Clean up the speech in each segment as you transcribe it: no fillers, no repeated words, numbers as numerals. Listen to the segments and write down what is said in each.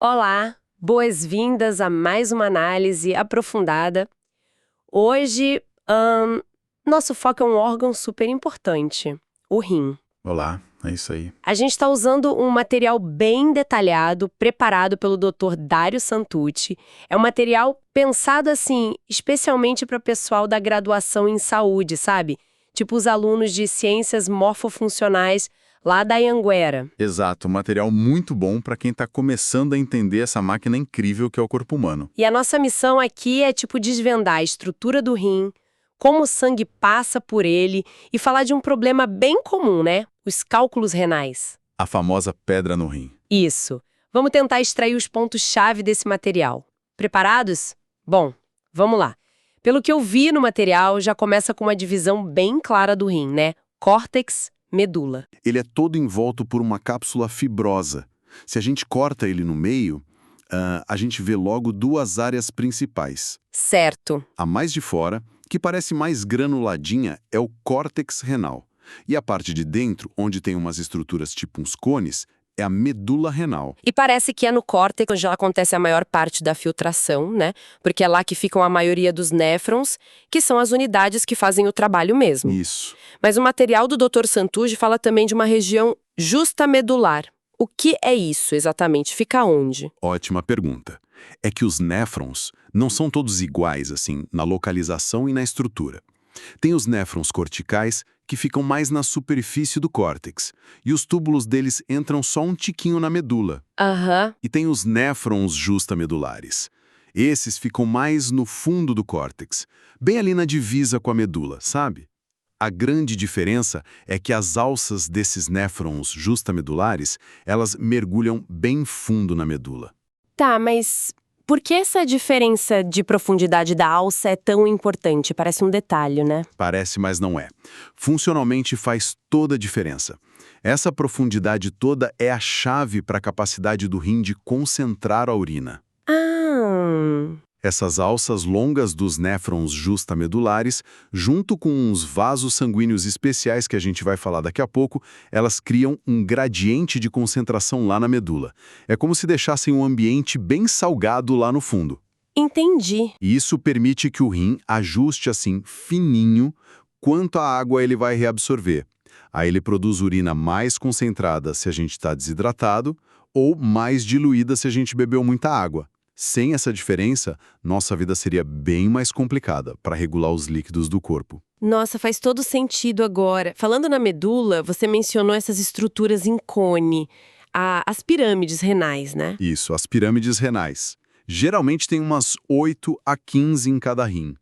Olá, boas-vindas a mais uma análise aprofundada. Hoje, nosso foco é um órgão super importante, o rim. Olá, é isso aí. A gente está usando um material bem detalhado, preparado pelo Dr. Dário Santucci. É um material pensado assim, especialmente para o pessoal da graduação em saúde, sabe? Tipo os alunos de ciências morfofuncionais lá da Anhanguera. Exato, material muito bom para quem está começando a entender essa máquina incrível que é o corpo humano. E a nossa missão aqui é, tipo, desvendar a estrutura do rim, como o sangue passa por ele e falar de um problema bem comum, né? Os cálculos renais. A famosa pedra no rim. Isso. Vamos tentar extrair os pontos-chave desse material. Preparados? Bom, vamos lá. Pelo que eu vi no material, já começa com uma divisão bem clara do rim, né? Córtex, medula. Ele é todo envolto por uma cápsula fibrosa. Se a gente corta ele no meio, a gente vê logo duas áreas principais. Certo. A mais de fora, que parece mais granuladinha, é o córtex renal. E a parte de dentro, onde tem umas estruturas tipo uns cones, é a medula renal. E parece que é no córtex onde acontece a maior parte da filtração, né? Porque é lá que ficam a maioria dos néfrons, que são as unidades que fazem o trabalho mesmo. Isso. Mas o material do Dr. Santucci fala também de uma região justamedular. O que é isso exatamente? Fica onde? Ótima pergunta. É que os néfrons não são todos iguais, assim, na localização e na estrutura. Tem os néfrons corticais, que ficam mais na superfície do córtex, e os túbulos deles entram só um tiquinho na medula. Aham. E tem os néfrons justamedulares. Esses ficam mais no fundo do córtex, bem ali na divisa com a medula, sabe? A grande diferença é que as alças desses néfrons justamedulares, elas mergulham bem fundo na medula. Tá, mas por que essa diferença de profundidade da alça é tão importante? Parece um detalhe, né? Parece, mas não é. Funcionalmente faz toda a diferença. Essa profundidade toda é a chave para a capacidade do rim de concentrar a urina. Ah, Essas alças longas dos néfrons justamedulares, junto com uns vasos sanguíneos especiais que a gente vai falar daqui a pouco, elas criam um gradiente de concentração lá na medula. É como se deixassem um ambiente bem salgado lá no fundo. entendi. E isso permite que o rim ajuste assim, fininho, quanto a água ele vai reabsorver. Aí ele produz urina mais concentrada se a gente está desidratado, ou mais diluída se a gente bebeu muita água. Sem essa diferença, nossa vida seria bem mais complicada para regular os líquidos do corpo. Nossa, faz todo sentido agora. Falando na medula, você mencionou essas estruturas em cone, as pirâmides renais, né? Isso, as pirâmides renais. Geralmente tem umas 8 a 15 em cada rim.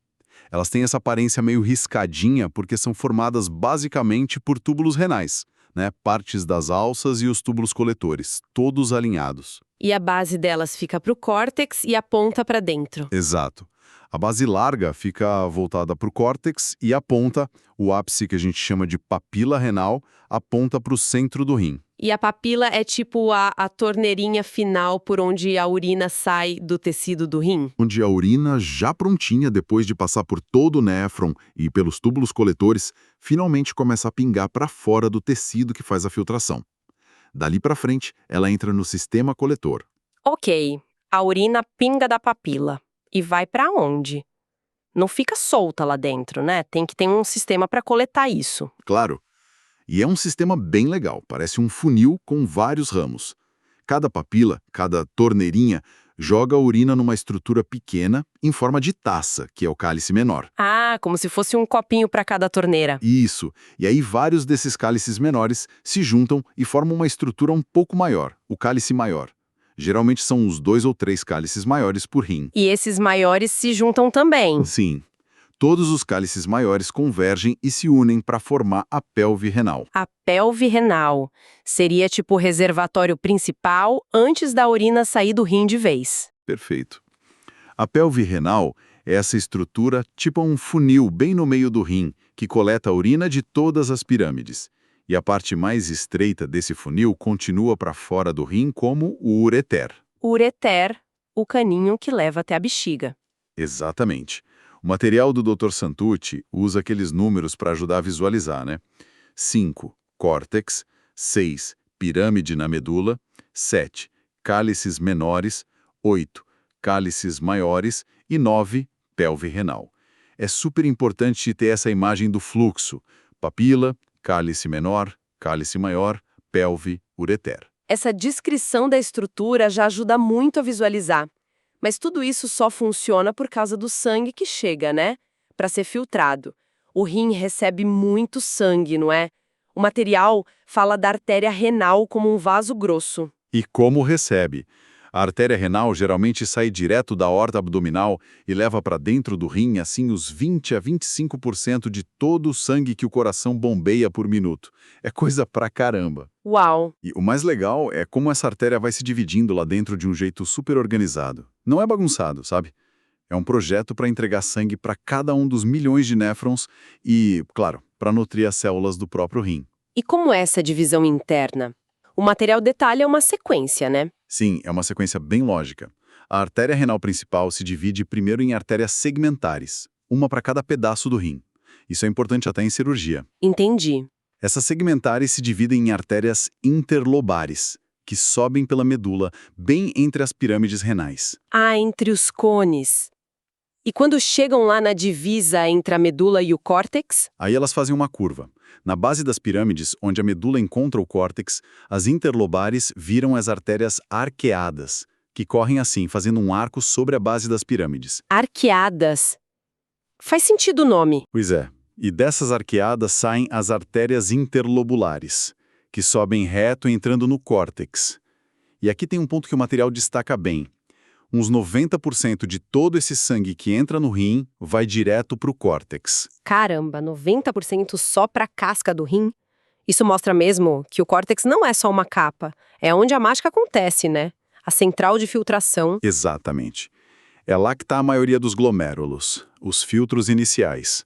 Elas têm essa aparência meio riscadinha porque são formadas basicamente por túbulos renais, né? Partes das alças e os túbulos coletores, todos alinhados. E a base delas fica para o córtex e aponta para dentro. Exato. A base larga fica voltada para o córtex e a ponta, o ápice que a gente chama de papila renal, aponta para o centro do rim. E a papila é tipo a torneirinha final por onde a urina sai do tecido do rim? Onde a urina, já prontinha depois de passar por todo o néfron e pelos túbulos coletores, finalmente começa a pingar para fora do tecido que faz a filtração. Dali para frente, ela entra no sistema coletor. Ok, a urina pinga da papila. E vai para onde? Não fica solta lá dentro, né? Tem que ter um sistema para coletar isso. Claro. E é um sistema bem legal, parece um funil com vários ramos. Cada papila, cada torneirinha, joga a urina numa estrutura pequena em forma de taça, que é o cálice menor. Ah, como se fosse um copinho para cada torneira. Isso. E aí vários desses cálices menores se juntam e formam uma estrutura um pouco maior, o cálice maior. Geralmente são os 2 ou 3 cálices maiores por rim. E esses maiores se juntam também. Sim. Todos os cálices maiores convergem e se unem para formar a pelve renal. A pelve renal seria tipo o reservatório principal antes da urina sair do rim de vez. Perfeito. A pelve renal é essa estrutura tipo um funil bem no meio do rim, que coleta a urina de todas as pirâmides. E a parte mais estreita desse funil continua para fora do rim como o ureter. Ureter, o caninho que leva até a bexiga. Exatamente. O material do Dr. Santucci usa aqueles números para ajudar a visualizar, né? 5, córtex. 6, pirâmide na medula. 7, cálices menores, 8, cálices maiores e 9, pelve renal. É super importante ter essa imagem do fluxo: papila, cálice menor, cálice maior, pelve, ureter. Essa descrição da estrutura já ajuda muito a visualizar. Mas tudo isso só funciona por causa do sangue que chega, né? Para ser filtrado. O rim recebe muito sangue, não é? O material fala da artéria renal como um vaso grosso. E como recebe? A artéria renal geralmente sai direto da aorta abdominal e leva para dentro do rim, assim, os 20 a 25% de todo o sangue que o coração bombeia por minuto. É coisa pra caramba. Uau! E o mais legal é como essa artéria vai se dividindo lá dentro de um jeito super organizado. Não é bagunçado, sabe? É um projeto para entregar sangue para cada um dos milhões de néfrons e, claro, para nutrir as células do próprio rim. E como é essa divisão interna? O material detalha uma sequência, né? Sim, é uma sequência bem lógica. A artéria renal principal se divide primeiro em artérias segmentares, uma para cada pedaço do rim. Isso é importante até em cirurgia. Entendi. Essas segmentares se dividem em artérias interlobares, que sobem pela medula, bem entre as pirâmides renais. Ah, entre os cones. E quando chegam lá na divisa entre a medula e o córtex? Aí elas fazem uma curva. Na base das pirâmides, onde a medula encontra o córtex, as interlobares viram as artérias arqueadas, que correm assim, fazendo um arco sobre a base das pirâmides. Arqueadas. Faz sentido o nome. Pois é. E dessas arqueadas saem as artérias interlobulares, que sobem reto entrando no córtex. E aqui tem um ponto que o material destaca bem. Uns 90% de todo esse sangue que entra no rim vai direto para o córtex. Caramba, 90% só para a casca do rim? Isso mostra mesmo que o córtex não é só uma capa. É onde a mágica acontece, né? A central de filtração. Exatamente. É lá que está a maioria dos glomérulos, os filtros iniciais.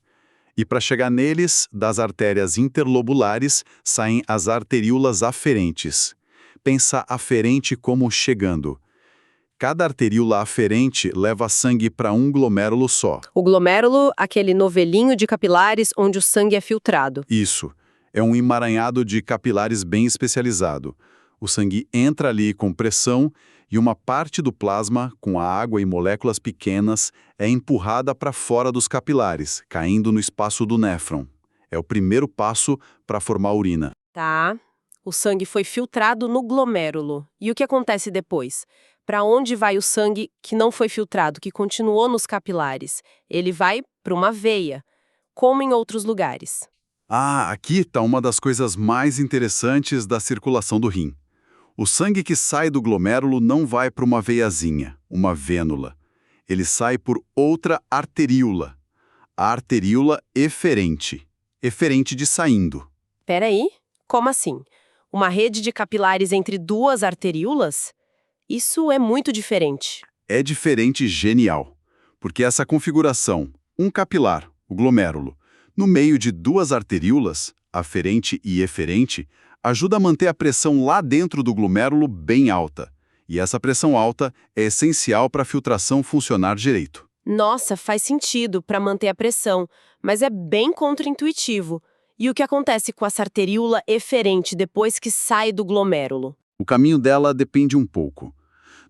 E para chegar neles, das artérias interlobulares, saem as arteríolas aferentes. Pensa aferente como chegando. Cada arteríola aferente leva sangue para um glomérulo só. O glomérulo, aquele novelinho de capilares onde o sangue é filtrado. Isso. É um emaranhado de capilares bem especializado. O sangue entra ali com pressão e uma parte do plasma, com a água e moléculas pequenas, é empurrada para fora dos capilares, caindo no espaço do néfron. É o primeiro passo para formar urina. Tá. O sangue foi filtrado no glomérulo. E o que acontece depois? Para onde vai o sangue que não foi filtrado, que continuou nos capilares? Ele vai para uma veia, como em outros lugares. Ah, aqui está uma das coisas mais interessantes da circulação do rim. O sangue que sai do glomérulo não vai para uma veiazinha, uma vênula. Ele sai por outra arteríola, a arteríola eferente. Eferente de saindo. Peraí, como assim? Uma rede de capilares entre duas arteríolas? Isso é muito diferente. É diferente genial, porque essa configuração, um capilar, o glomérulo, no meio de duas arteríolas, aferente e eferente, ajuda a manter a pressão lá dentro do glomérulo bem alta. E essa pressão alta é essencial para a filtração funcionar direito. Nossa, faz sentido para manter a pressão, mas é bem contraintuitivo. E o que acontece com essa arteríola eferente depois que sai do glomérulo? O caminho dela depende um pouco.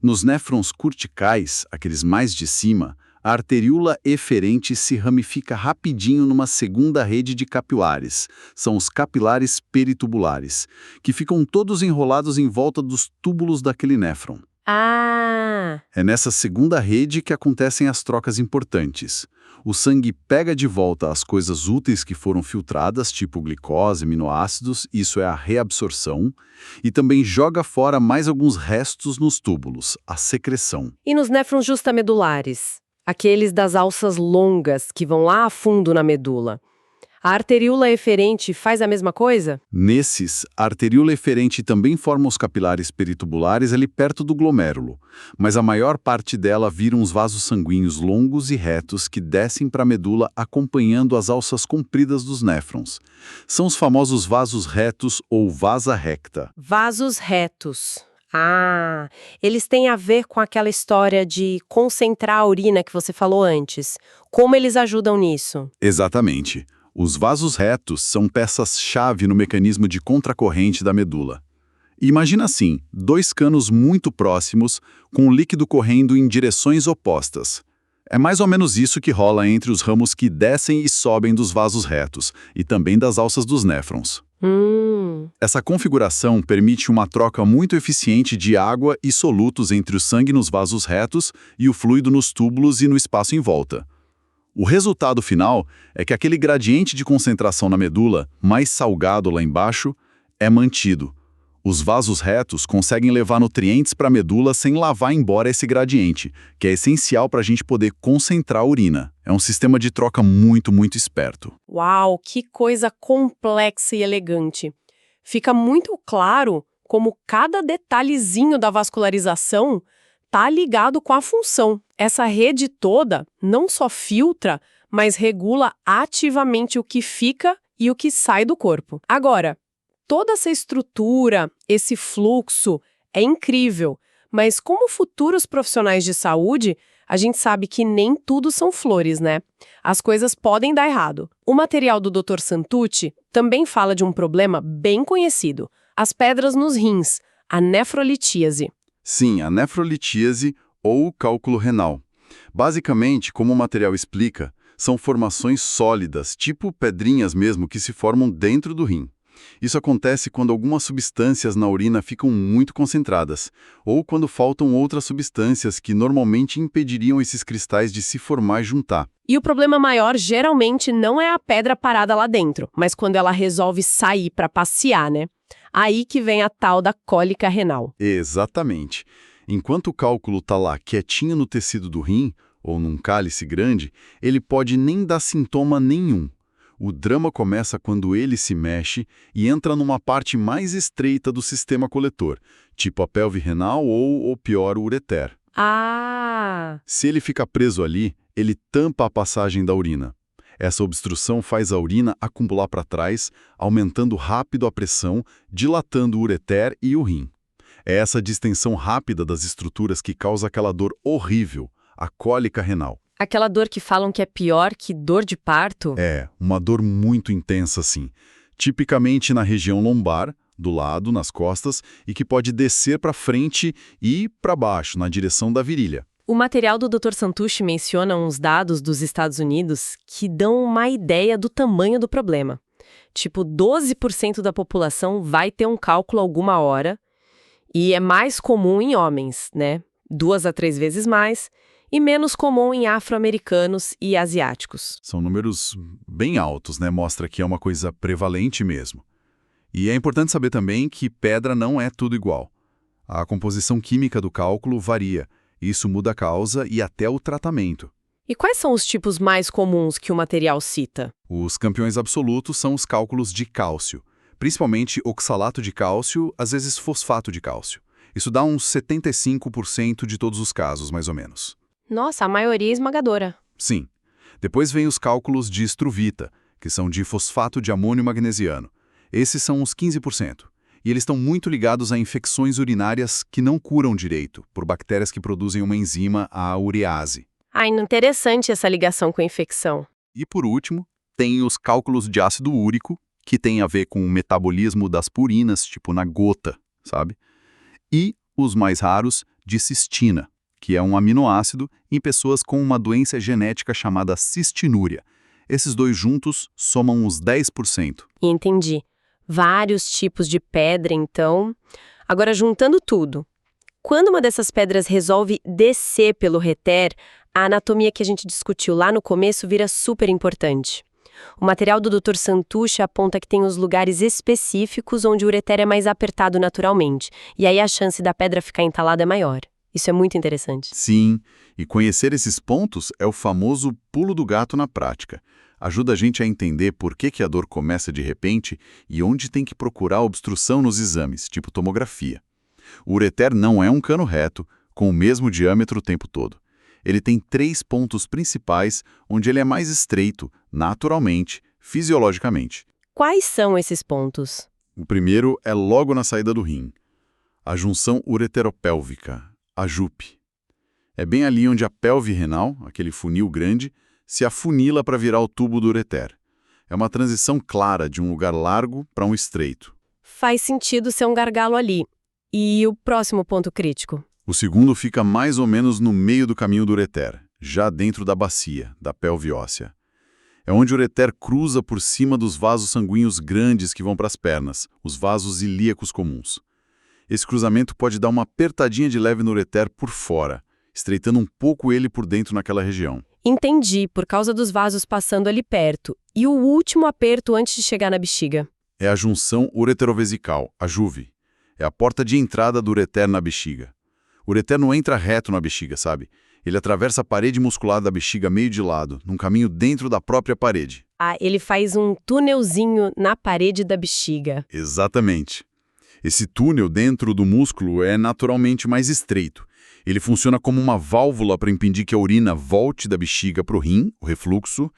Nos néfrons corticais, aqueles mais de cima, a arteríola eferente se ramifica rapidinho numa segunda rede de capilares. São os capilares peritubulares, que ficam todos enrolados em volta dos túbulos daquele néfron. Ah! É nessa segunda rede que acontecem as trocas importantes. O sangue pega de volta as coisas úteis que foram filtradas, tipo glicose, aminoácidos, isso é a reabsorção, e também joga fora mais alguns restos nos túbulos, a secreção. E nos néfrons justamedulares? Aqueles das alças longas que vão lá a fundo na medula. A arteríola eferente faz a mesma coisa? Nesses, a arteríola eferente também forma os capilares peritubulares ali perto do glomérulo, mas a maior parte dela vira uns vasos sanguíneos longos e retos que descem para a medula acompanhando as alças compridas dos néfrons. São os famosos vasos retos ou vasa recta. Vasos retos. Ah, eles têm a ver com aquela história de concentrar a urina que você falou antes. Como eles ajudam nisso? Exatamente. Os vasos retos são peças-chave no mecanismo de contracorrente da medula. Imagina assim, dois canos muito próximos, com o líquido correndo em direções opostas. É mais ou menos isso que rola entre os ramos que descem e sobem dos vasos retos, e também das alças dos néfrons. Essa configuração permite uma troca muito eficiente de água e solutos entre o sangue nos vasos retos e o fluido nos túbulos e no espaço em volta. O resultado final é que aquele gradiente de concentração na medula, mais salgado lá embaixo, é mantido. Os vasos retos conseguem levar nutrientes para a medula sem lavar embora esse gradiente, que é essencial para a gente poder concentrar a urina. É um sistema de troca muito, muito esperto. Uau, que coisa complexa e elegante. Fica muito claro como cada detalhezinho da vascularização está ligado com a função. Essa rede toda não só filtra, mas regula ativamente o que fica e o que sai do corpo. Agora, toda essa estrutura, esse fluxo, é incrível, mas como futuros profissionais de saúde, a gente sabe que nem tudo são flores, né? As coisas podem dar errado. O material do Dr. Santucci também fala de um problema bem conhecido, as pedras nos rins, a nefrolitíase. Sim, a nefrolitíase ou cálculo renal. Basicamente, como o material explica, são formações sólidas, tipo pedrinhas mesmo, que se formam dentro do rim. Isso acontece quando algumas substâncias na urina ficam muito concentradas, ou quando faltam outras substâncias que normalmente impediriam esses cristais de se formar e juntar. E o problema maior geralmente não é a pedra parada lá dentro, mas quando ela resolve sair para passear, né? Aí que vem a tal da cólica renal. Exatamente. Enquanto o cálculo está lá quietinho no tecido do rim, ou num cálice grande, ele pode nem dar sintoma nenhum. O drama começa quando ele se mexe e entra numa parte mais estreita do sistema coletor, tipo a pelve renal ou pior, o ureter. Se ele fica preso ali, ele tampa a passagem da urina. Essa obstrução faz a urina acumular para trás, aumentando rápido a pressão, dilatando o ureter e o rim. É essa distensão rápida das estruturas que causa aquela dor horrível, a cólica renal. Aquela dor que falam que é pior que dor de parto? É, uma dor muito intensa, assim. Tipicamente na região lombar, do lado, nas costas, e que pode descer para frente e para baixo, na direção da virilha. O material do Dr. Santucci menciona uns dados dos Estados Unidos que dão uma ideia do tamanho do problema. Tipo, 12% da população vai ter um cálculo alguma hora, e é mais comum em homens, né? 2 a 3 vezes mais, e menos comum em afro-americanos e asiáticos. São números bem altos, né? Mostra que é uma coisa prevalente mesmo. E é importante saber também que pedra não é tudo igual. A composição química do cálculo varia. Isso muda a causa e até o tratamento. E quais são os tipos mais comuns que o material cita? Os campeões absolutos são os cálculos de cálcio, principalmente oxalato de cálcio, às vezes fosfato de cálcio. Isso dá uns 75% de todos os casos, mais ou menos. Nossa, a maioria é esmagadora. Sim. Depois vem os cálculos de estruvita, que são de fosfato de amônio magnesiano. Esses são os 15%. E eles estão muito ligados a infecções urinárias que não curam direito, por bactérias que produzem uma enzima, a urease. Interessante essa ligação com a infecção. E por último, tem os cálculos de ácido úrico, que tem a ver com o metabolismo das purinas, tipo na gota, sabe? E os mais raros, de cistina, que é um aminoácido em pessoas com uma doença genética chamada cistinúria. Esses dois juntos somam uns 10%. Entendi. Vários tipos de pedra, então. Agora, juntando tudo, quando uma dessas pedras resolve descer pelo reter, a anatomia que a gente discutiu lá no começo vira super importante. O material do Dr. Santucci aponta que tem os lugares específicos onde o ureter é mais apertado naturalmente, e aí a chance da pedra ficar entalada é maior. Isso é muito interessante. Sim, e conhecer esses pontos é o famoso pulo do gato na prática. Ajuda a gente a entender por que a dor começa de repente e onde tem que procurar obstrução nos exames, tipo tomografia. O ureter não é um cano reto, com o mesmo diâmetro o tempo todo. Ele tem 3 pontos principais onde ele é mais estreito, naturalmente, fisiologicamente. Quais são esses pontos? O primeiro é logo na saída do rim, a junção ureteropélvica, a JUP. É bem ali onde a pelve renal, aquele funil grande, se afunila para virar o tubo do ureter. É uma transição clara de um lugar largo para um estreito. Faz sentido ser um gargalo ali. E o próximo ponto crítico? O segundo fica mais ou menos no meio do caminho do ureter, já dentro da bacia, da pelve óssea. É onde o ureter cruza por cima dos vasos sanguíneos grandes que vão para as pernas, os vasos ilíacos comuns. Esse cruzamento pode dar uma apertadinha de leve no ureter por fora, estreitando um pouco ele por dentro naquela região. Entendi, por causa dos vasos passando ali perto. E o último aperto antes de chegar na bexiga? É a junção ureterovesical, a JUVE. É a porta de entrada do ureter na bexiga. O ureter não entra reto na bexiga, sabe? Ele atravessa a parede muscular da bexiga meio de lado, num caminho dentro da própria parede. Ah, ele faz um túnelzinho na parede da bexiga. Exatamente. Esse túnel dentro do músculo é naturalmente mais estreito. Ele funciona como uma válvula para impedir que a urina volte da bexiga para o rim, o refluxo,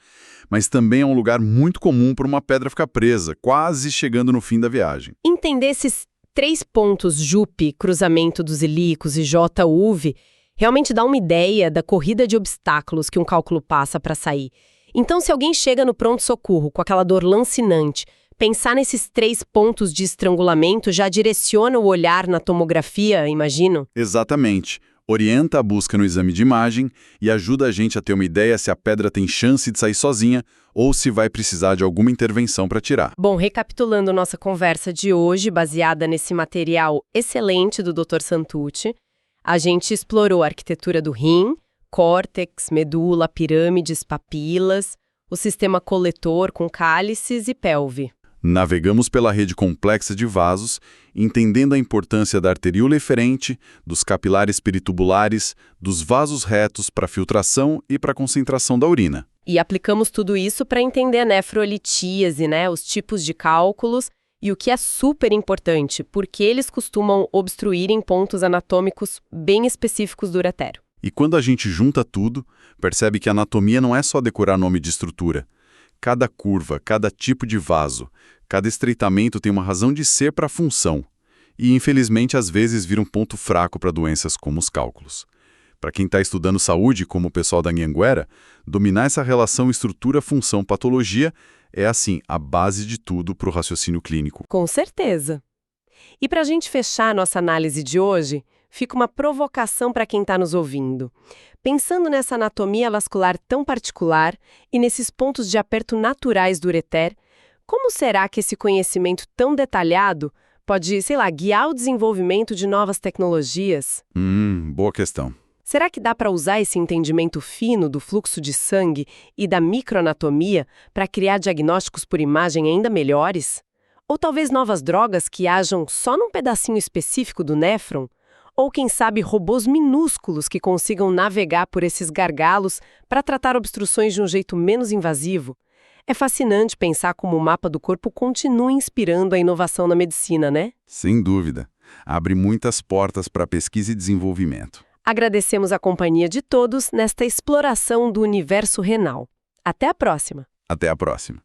mas também é um lugar muito comum para uma pedra ficar presa, quase chegando no fim da viagem. Entender esses 3 pontos JUP, cruzamento dos ilíacos, e JUV, realmente dá uma ideia da corrida de obstáculos que um cálculo passa para sair. Então, se alguém chega no pronto-socorro com aquela dor lancinante, pensar nesses 3 pontos de estrangulamento já direciona o olhar na tomografia, imagino? Exatamente. Orienta a busca no exame de imagem e ajuda a gente a ter uma ideia se a pedra tem chance de sair sozinha ou se vai precisar de alguma intervenção para tirar. Bom, recapitulando nossa conversa de hoje, baseada nesse material excelente do Dr. Santucci, a gente explorou a arquitetura do rim, córtex, medula, pirâmides, papilas, o sistema coletor com cálices e pelve. Navegamos pela rede complexa de vasos, entendendo a importância da arteríola eferente, dos capilares peritubulares, dos vasos retos para filtração e para concentração da urina. E aplicamos tudo isso para entender a nefrolitíase, né, os tipos de cálculos e o que é super importante, porque eles costumam obstruir em pontos anatômicos bem específicos do ureter. E quando a gente junta tudo, percebe que a anatomia não é só decorar nome de estrutura. Cada curva, cada tipo de vaso, cada estreitamento tem uma razão de ser para a função. E, infelizmente, às vezes vira um ponto fraco para doenças como os cálculos. Para quem está estudando saúde, como o pessoal da Anhanguera, dominar essa relação estrutura-função-patologia é, assim, a base de tudo para o raciocínio clínico. Com certeza. E para a gente fechar a nossa análise de hoje, fica uma provocação para quem está nos ouvindo. Pensando nessa anatomia vascular tão particular e nesses pontos de aperto naturais do ureter, como será que esse conhecimento tão detalhado pode, guiar o desenvolvimento de novas tecnologias? Boa questão. Será que dá para usar esse entendimento fino do fluxo de sangue e da microanatomia para criar diagnósticos por imagem ainda melhores? Ou talvez novas drogas que ajam só num pedacinho específico do néfron? Ou, quem sabe, robôs minúsculos que consigam navegar por esses gargalos para tratar obstruções de um jeito menos invasivo? É fascinante pensar como o mapa do corpo continua inspirando a inovação na medicina, né? Sem dúvida. Abre muitas portas para pesquisa e desenvolvimento. Agradecemos a companhia de todos nesta exploração do universo renal. Até a próxima! Até a próxima.